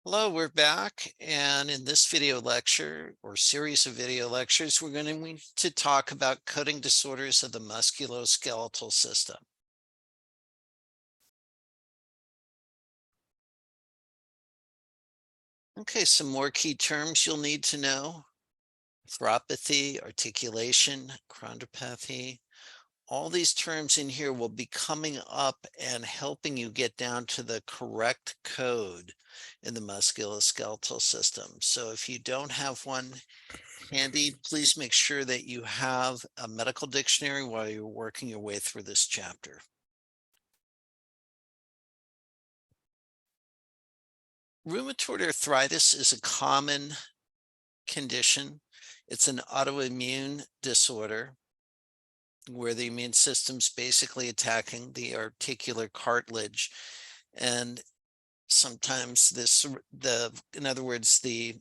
Hello, we're back. And in this video lecture or series of video lectures, we're going to talk about coding disorders of the musculoskeletal system. Okay, some more key terms you'll need to know. Arthropathy, articulation, chondropathy. All these terms in here will be coming up and helping you get down to the correct code in the musculoskeletal system. So if you don't have one handy, please make sure that you have a medical dictionary while you're working your way through this chapter. Rheumatoid arthritis is a common condition. It's an autoimmune disorder where the immune system's basically attacking the articular cartilage. And sometimes in other words, the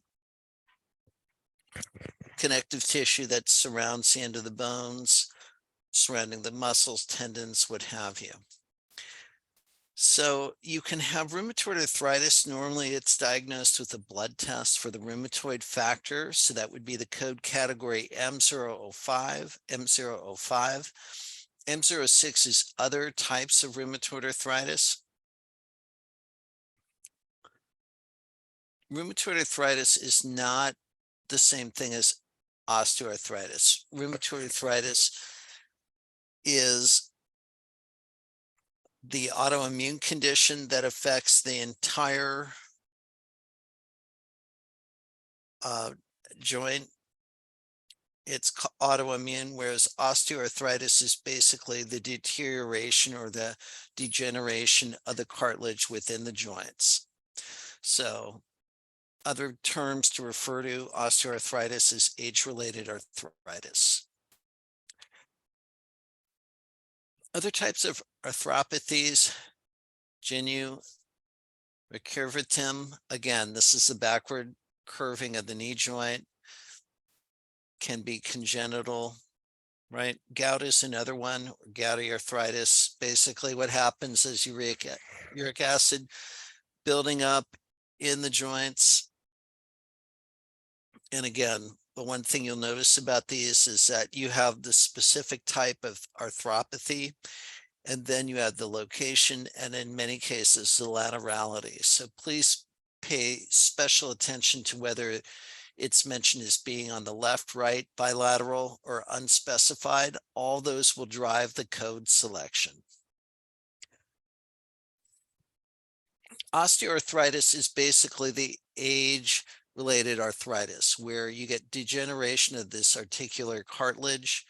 connective tissue that surrounds the end of the bones, surrounding the muscles, tendons, what have you. So you can have rheumatoid arthritis. Normally it's diagnosed with a blood test for the rheumatoid factor. So that would be the code category M005, M005. M06 is other types of rheumatoid arthritis. Rheumatoid arthritis is not the same thing as osteoarthritis. Rheumatoid arthritis is the autoimmune condition that affects the entire joint. It's autoimmune, whereas osteoarthritis is basically the deterioration or the degeneration of the cartilage within the joints. So other terms to refer to osteoarthritis is age-related arthritis. Other types of arthropathies, genu recurvatum. Again, this is the backward curving of the knee joint, can be congenital, right? Gout is another one, gouty arthritis. Basically what happens is uric acid building up in the joints. And again, the one thing you'll notice about these is that you have the specific type of arthropathy, and then you have the location, and in many cases, the laterality. So please pay special attention to whether it's mentioned as being on the left, right, bilateral, or unspecified. All those will drive the code selection. Osteoarthritis is basically the age-related arthritis where you get degeneration of this articular cartilage.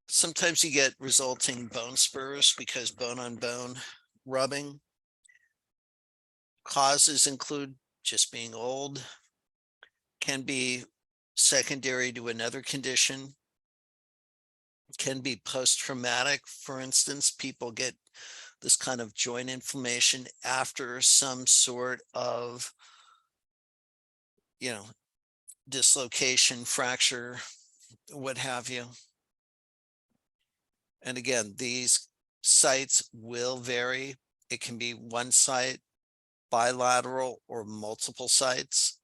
Sometimes you get resulting bone spurs because bone on bone rubbing. Causes include just being old, can be secondary to another condition, can be post-traumatic. For instance, people get this kind of joint inflammation after some sort of, dislocation, fracture, what have you. And again, these sites will vary. It can be one site, bilateral, or multiple sites.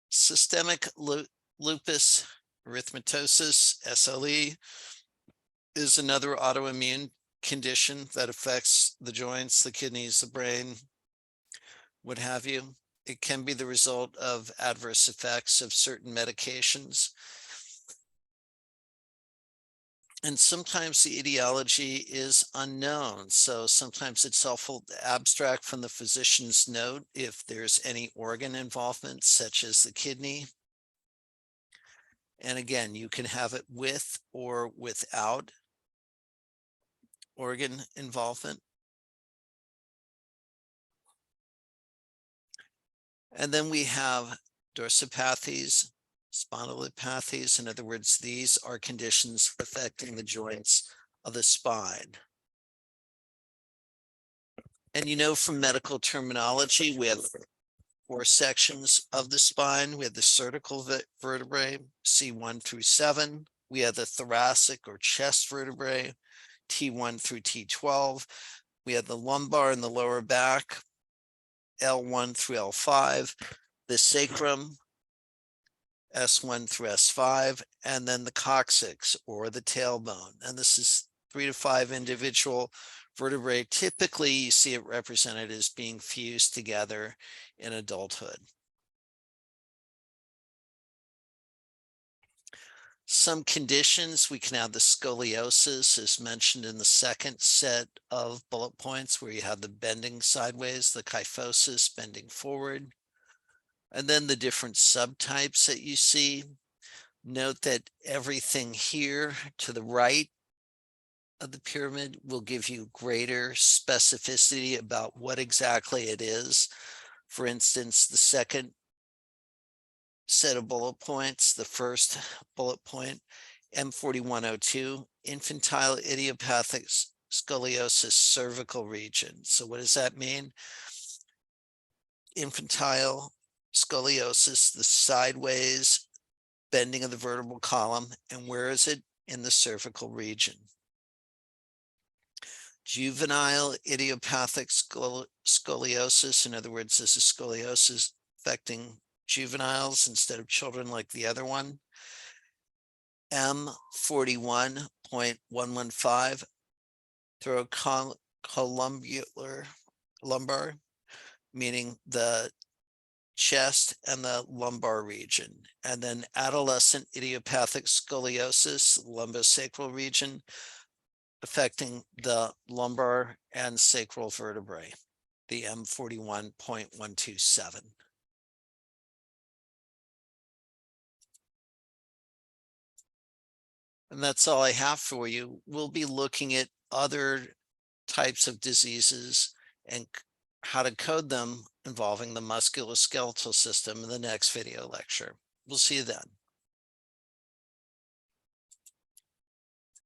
Systemic lupus erythematosus, SLE, is another autoimmune condition that affects the joints, the kidneys, the brain, what have you. It can be the result of adverse effects of certain medications. And sometimes the etiology is unknown. So sometimes it's helpful to abstract from the physician's note if there's any organ involvement, such as the kidney. And again, you can have it with or without organ involvement. And then we have dorsopathies, spondylopathies. In other words, these are conditions affecting the joints of the spine. And from medical terminology, we have 4 sections of the spine. We have the cervical vertebrae, C1 through 7. We have the thoracic or chest vertebrae, T1 through T12. We have the lumbar and the lower back, L1 through L5, the sacrum, S1 through S5, and then the coccyx or the tailbone. And this is 3 to 5 individual vertebrae. Typically, you see it represented as being fused together in adulthood. Some conditions, we can have the scoliosis as mentioned in the second set of bullet points where you have the bending sideways, the kyphosis bending forward, and then the different subtypes that you see. Note that everything here to the right of the pyramid will give you greater specificity about what exactly it is. For instance, the second set of bullet points, the first bullet point, M4102, infantile idiopathic scoliosis cervical region. So what does that mean? Infantile scoliosis, the sideways bending of the vertebral column. And where is it? In the cervical region. Juvenile idiopathic scoliosis, in other words, this is scoliosis affecting juveniles instead of children like the other one. M41.115, thoracolumbar lumbar, meaning the chest and the lumbar region. And then adolescent idiopathic scoliosis, lumbosacral region, affecting the lumbar and sacral vertebrae, the M41.127. And that's all I have for you. We'll be looking at other types of diseases and how to code them involving the musculoskeletal system in the next video lecture. We'll see you then.